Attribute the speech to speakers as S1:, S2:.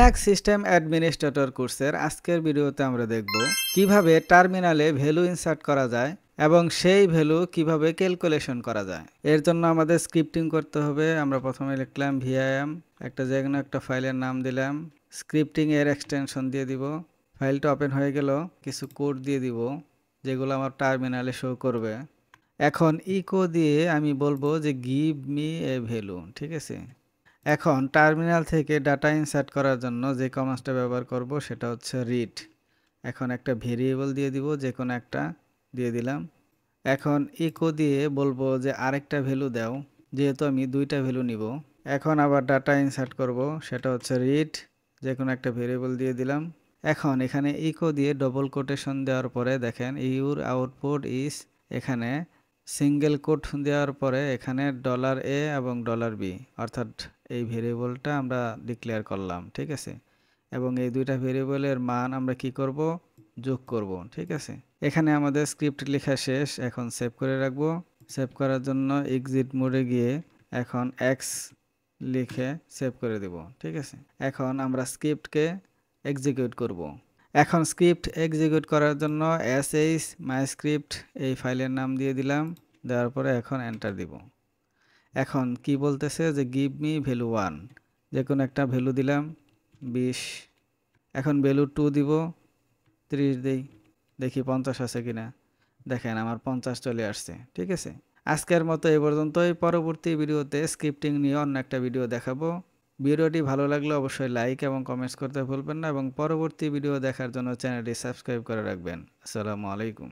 S1: Linux system administrator কোর্সের আজকের ভিডিওতে আমরা দেখব কিভাবে টার্মিনালে ভ্যালু ইনসার্ট করা যায় এবং সেই ভ্যালু কিভাবে ক্যালকুলেশন করা যায়। এর জন্য আমাদের স্ক্রিপ্টিং করতে হবে। আমরা প্রথমে লিখলাম vim, একটা যেকোনো একটা ফাইলের নাম দিলাম, স্ক্রিপ্টিং এর এক্সটেনশন দিয়ে দিব। ফাইলটা ওপেন হয়ে গেল, কিছু কোড দিয়ে দিব যেগুলো আমার টার্মিনালে শো করবে। এখন ইকো দিয়ে আমি বলবো যে গিভ মি এ ভ্যালু, ঠিক আছে। এখন টার্মিনাল থেকে ডাটা ইনসার্ট করার জন্য যে কমান্ডটা ব্যবহার করব সেটা হচ্ছে রিড। এখন একটা ভেরিয়েবল দিয়ে দিব, যে কোনো একটা দিয়ে দিলাম। এখন ইকো দিয়ে বলবো যে আরেকটা ভ্যালু দাও, যেহেতু আমি দুইটা ভ্যালু নিব। এখন আবার ডাটা ইনসার্ট করব, সেটা হচ্ছে রিড, যে কোনো একটা ভেরিয়েবল দিয়ে দিলাম। এখন এখানে ইকো দিয়ে ডবল কোটেশন দেওয়ার পরে দেখেন ইউর আউটপুট ইজ, এখানে সিঙ্গেল কোট দেওয়ার পরে এখানে $a এবং $b, অর্থাৎ এই ভেরিয়েবলটা আমরা ডিক্লেয়ার করলাম, ঠিক আছে। এবং এই দুইটা ভেরিয়েবলের মান আমরা কি করব, যোগ করব, ঠিক আছে। এখানে আমাদের স্ক্রিপ্ট লেখা শেষ। এখন সেভ করে রাখবো। সেভ করার জন্য এক্সিট মোডে গিয়ে এখন এক্স লিখে সেভ করে দেব, ঠিক আছে। এখন আমরা স্ক্রিপ্টকে এক্সিকিউট করব। এখন স্ক্রিপ্ট এক্সিকিউট করার জন্য sh মাইস্ক্রিপ্ট এই ফাইলের নাম দিয়ে দিলাম। দেওয়ার পরে এখন এন্টার দিব। এখন কি বলতেছে যে গিভ মি ভ্যালু 1, যে কোনো একটা ভ্যালু দিলাম 20। এখন ভ্যালু 2 দিব, 30 দেই, দেখি 50 আছে কিনা। দেখেন আমার 50 চলে আসছে, ঠিক আছে। আজকের মতো এই পর্যন্তই। পরবর্তী ভিডিওতে স্ক্রিপ্টিং নিয়ে অন্য একটা ভিডিও দেখাবো। ভিডিওটি ভালো লাগলে অবশ্যই লাইক এবং কমেন্টস করতে ভুলবেন না এবং পরবর্তী ভিডিও দেখার জন্য চ্যানেলটি সাবস্ক্রাইব করে রাখবেন। আসসালামু আলাইকুম।